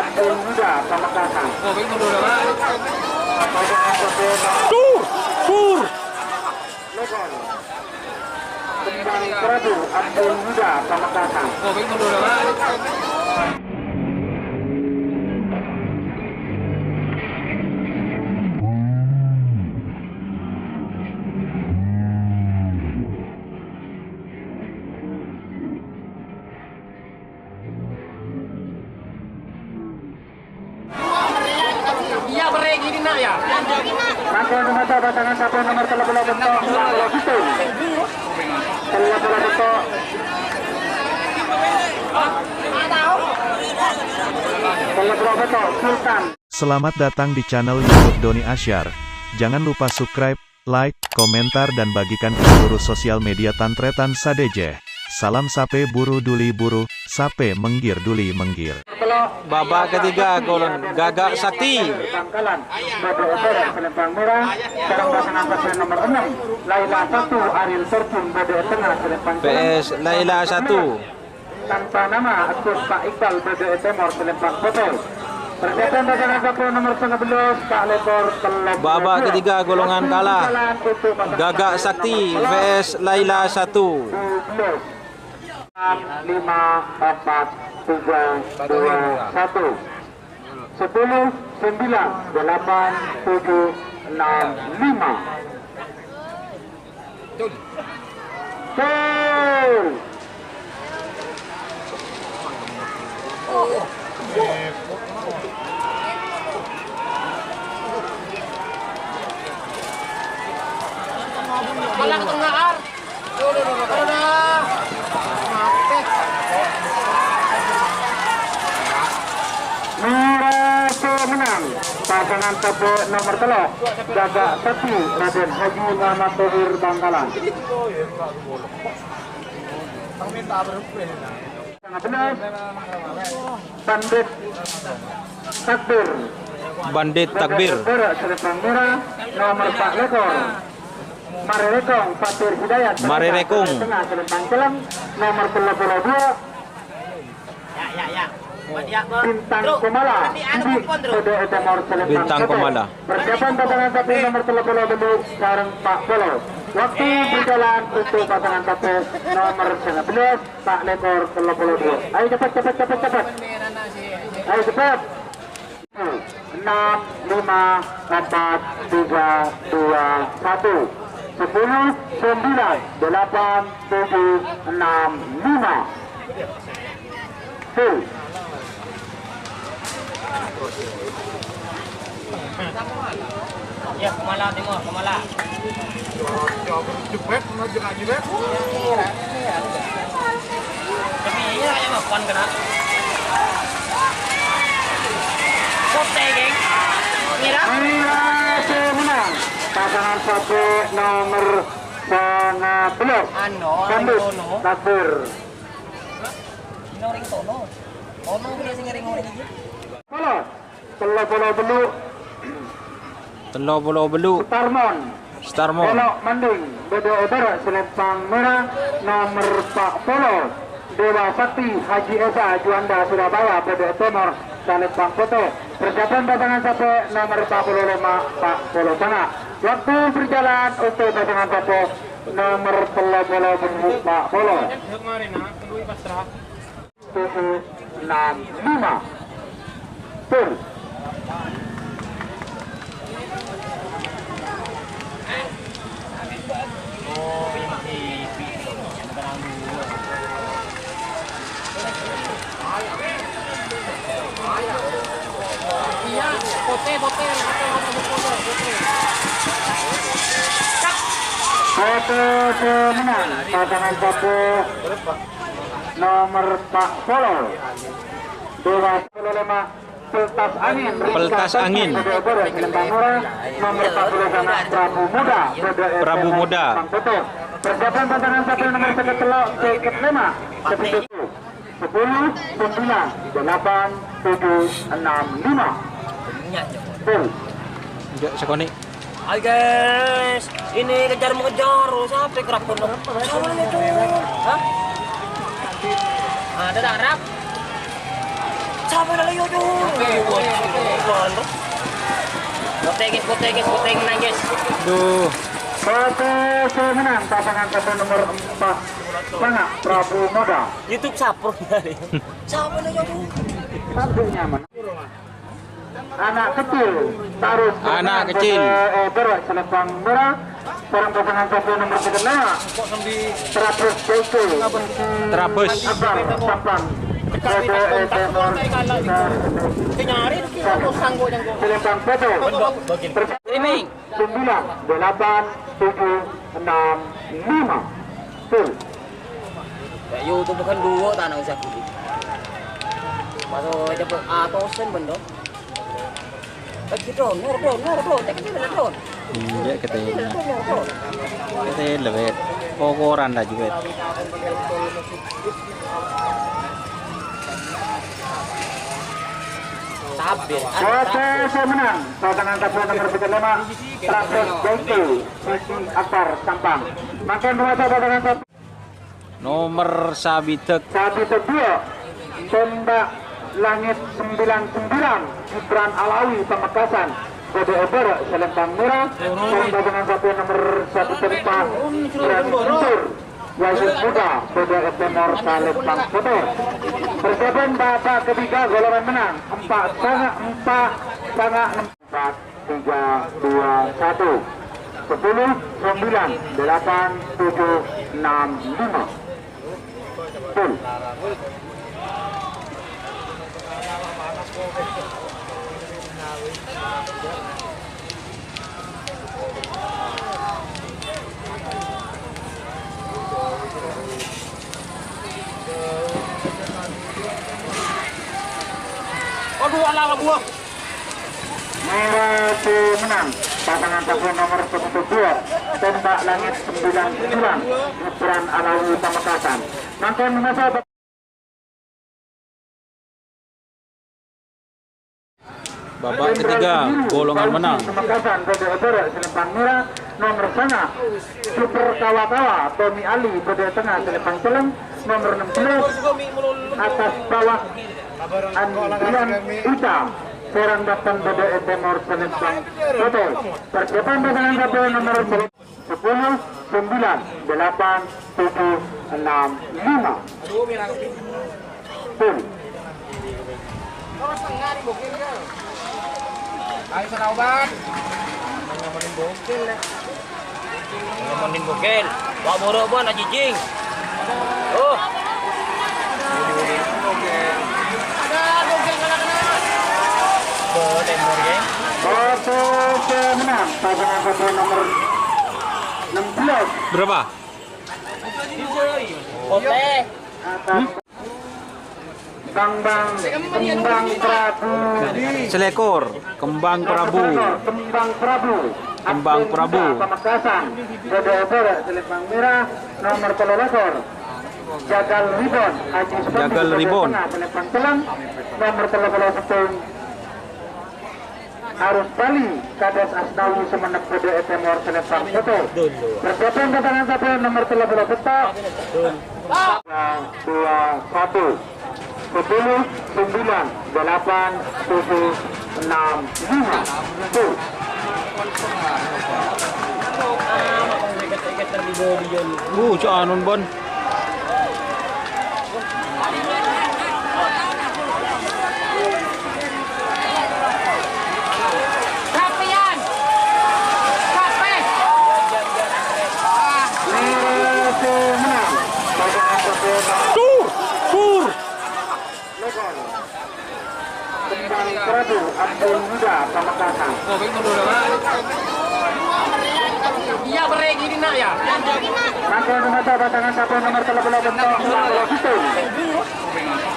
Abdul Muda Pamekasan. Oh, bingung dulu, Pak. Pasangan satu Pur. Legon. Kembang Prabu Abdul Muda Pamekasan. Oh, bingung dulu, Pak. Iya, beri gini nak ya. Maka mata pasangan satu nomor 13 bentok Manglo Situl. 13 bentok. Sultan. Selamat datang di channel YouTube Doni Asyar. Jangan lupa subscribe, like, komentar dan bagikan ke seluruh sosial media Tantretan Sadejeh. Salam sape buru duli buru, sape menggir duli menggir. Babak ketiga golon Gagak Sakti. Bangkalan, Bodo Otoro, Selempang Merah. Sekarang pasangan pasangan nomor 6, Laila 1, Ariel Sorpun, Bodo Tengah, Selempang Tengah. PS Laila 1. Tanpa nama, Agus Pak Iqbal, Bodo Timur, Selempang Botol. Persiapan pasangan satu nomor 19, Pak Lepor, Telok. Babak ketiga golongan kalah. Gagak Sakti vs Laila 1. 5, 4, 3, 2, 1. 10, 9, 8, 7, 6, 5. Gol! Malah ke tengah ar. Merasa menang pasangan tepuk nomor telok Gagak Sakti Raden Haji Muhammad Tohir Bangkalan. Bandit Takbir. Bandit Takbir. Selempang Merah nomor 4 Lekor. Marerekong Fatir Hidayat. Marerekong. Tengah Selempang Kelam nomor 32. Bintang Komala. Bintang Komala. Persiapan pasangan satu nomor 32 sekarang Pak Polo. Waktu berjalan untuk pasangan satu nomor 19 Pak Lekor 32. Ayo cepat. Ayo cepat. 6, 5, 4, 3, 2, 1. 10, 9, 8, 7, 6, 5. Full. Ya, Komala Timur, Komala. Tapi ini aja makan kena. Kote, geng. Mira. Menang. Pasangan satu nomor 19. Bandit Takbir. Ini ring tono. Tono dia sing ring-ring iki. Polo belu. Telok Pulau Belu. Starmon. Pelok Manding. Bodo Otoro, Selempang Merah nomor 4 Polo. Dewa Sakti Haji Esa Juanda Surabaya, Bodo Timur, Selempang Foto. Persiapan pasangan satu nomor 45 Pak Polo Tengah. Waktu berjalan untuk pasangan satu nomor 30 Pak Polo. 7, 6, 5. Full. Iya, pote. Foto menang pasangan satu nomor Pak Polo. Dewa 15 Peltas Angin. Peltas Angin. Nomor 40 Prabu Muda. Prabu Muda. Persiapan pasangan satu nomor 1 telok tiket 5. Seperti itu. 10, 9, 8, 7, 6, 5. Full. Sekoni. Hai guys, ini kejar-mengejar, sampai kerap kondong. Hah? Ada darah. Sampai na layo tuh. Botek nangis. Duh. Foto menang pasangan satu nomor 4 Sanga Prabu Moda. YouTube sapro dari. Sampai na layo tuh. Satunya menang. Anak kecil Tarus Anak kecil. Berat Selempang Merah. Seorang pasangan satu nomor 35 Trabus Joko Trabus. Akbar Sampang Kenyari kita sanggo yang gua. Selempang Foto Streaming. 9 8 7 6 5 full. Ya YouTube kan dua tanah usah kudu. Masuk cepet atosen bendo. Lagi drone, nur, tak kecil drone. Iya katanya. Katanya lebih kokoran dah juga. Sabir. Foto menang pasangan satu nomor 35 Trabus Joko Sisi Akbar Sampang. Makan dua pasangan satu Nomor Sabitek. Sabi kedua Tembak Langit 99 Gibran Alawi Pamekasan Kode Eber Selempang Merah dan pasangan satu nomor 1 tempat Grand Guntur Wahyu Muda Kode Etemor Selempang Foto. Persiapan babak ketiga golongan menang 4 Sanga 4 Sanga 4 3 2 1 10 9 8 7 6 5 full. Aduh, alah buah. Merah menang pasangan satu nomor 102 Tembak Langit 99 Gibran Alawi Pamekasan. Makan masa Babak ketiga golongan menang. Pamekasan Kode Eber Selempang Merah nomor sana Super Kawa-Kawa Tommy Ali Kode Tengah Selempang Celeng nomor 16 atas bawah Andrian Ita Serang Batang Kode Etemor Selempang Foto. Persiapan pasangan satu nomor 10 9 8 7 6 5 full. Ayo sana obat. Ngomongin bogel. Wah moro bon jijing. Oh. Ada bogel kena. Temor ya. Foto menang pasangan satu nomor 16 Berapa? Oke. atas Kembang Prabu Selekor. Kembang Prabu. Kembang Prabu Kembang Prabu. Pamekasan Kode Eber Selempang Merah nomor 13 Jagal Ribon Haji Supendi Jagal Kode Ribon. Tengah Selempang Celeng nomor 13 Arus Bali Kades Asnawi Semenep Kode Etemor Selempang Foto. Persiapan pasangan satu nomor 13 petak 2 1 10 9 8 7 6 5 full. Cok anun bon. Rapian. Capek. Menang pasangan satu Sur. Lekon Kembang Prabu Abdul Muda Pamekasan. Iya bereng ini nak ya. Maka masa pasangan satu nomor 13 bentok Pulau Hitung.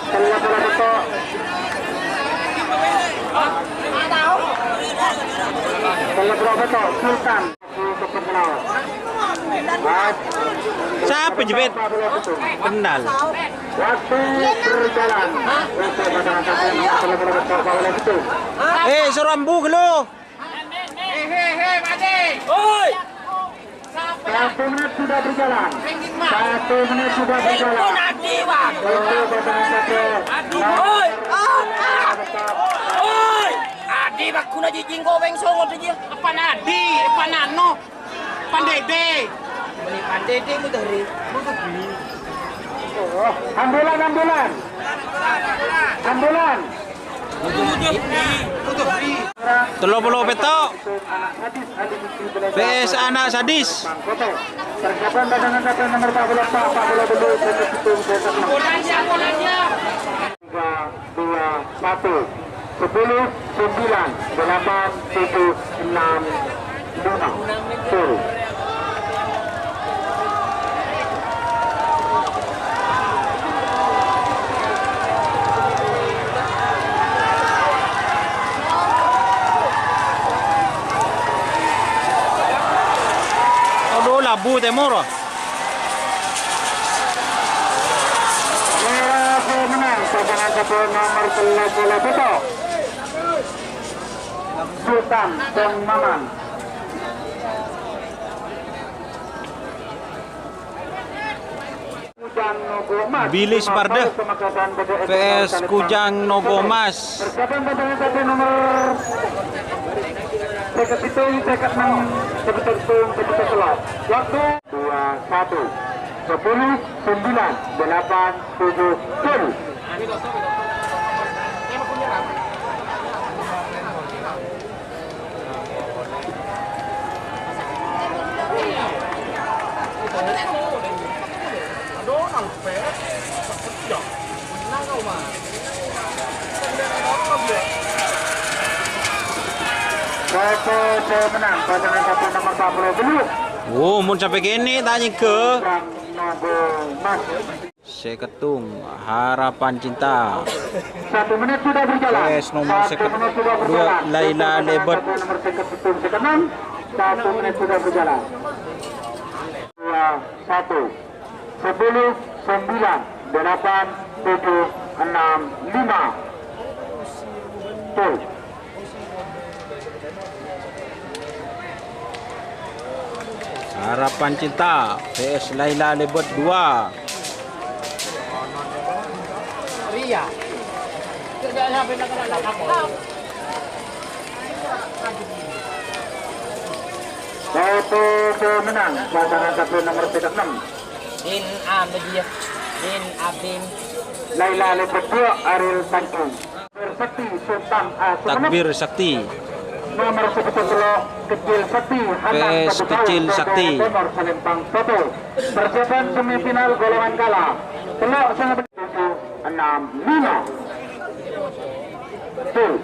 13 bentok Sultan Kepengelau. Siapa jebet? Kenal. Waktu berjalan untuk pasangan satu nomor 13 bentok Pulau Hitung. Serambu lo. Oi. 1 menit sudah berjalan. 1 menit sudah berjalan. Nanti bang. Untuk pasangan satu nomor Adi bakuna jijing ko beng songot aja. Apa nadi, apa nano, pandede. Beli pandede mu dari. Ambulan, ambulan. Ambulan. 30 petok. PS anak sadis. Persiapan badangan kapten nomor 14 Pak bola dulu hitung besok 3 2 1 10 9 8 7 6 5 turun. Aduh, labu temur. Menang pasangan kapten nomor 13 petok Sultan dan Maman. Billy Sparda PS Kujang Nogomas. Persiapan pasangan kapten nomor Tekat hitung, tekat 6, tekat hitung, tekat selot. Waktu 2, 1, 10, 9, 8, 7, turun. Foto menang pasangan kapten nomor 40 belum. Oh, mun sampai gini tanya ke Nogomas. Seketung Harapan Cinta. 1 menit sudah berjalan. PS nomor 2 Laila Lebet. Nomor 6. 1 menit sudah berjalan. 2, 1, 10, 9, 8, 7, 6, 5. Tuh. Harapan Cinta PS Laila Lebet 2. Ria. Kerjanya benar-benar apa? Foto menang pasangan kapten nomor 36 Din am dia. Din abim. Laila Lebet 2 Ariel Tanjung. Sakti Sultan Takbir Sakti nomor 10 Kecil Sakti PS Kecil Sakti. Nomor Selempang Soto. Persiapan semifinal golongan kala. Telok sangat 7, 6, 5. Tuh.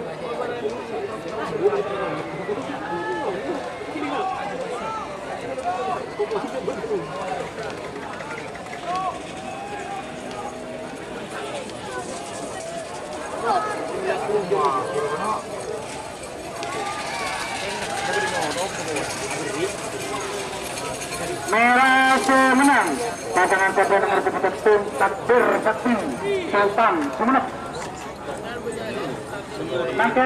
Merah menang pasangan kapten nomor 10 Takbir Sakti Sultan Sumeneb. Nanti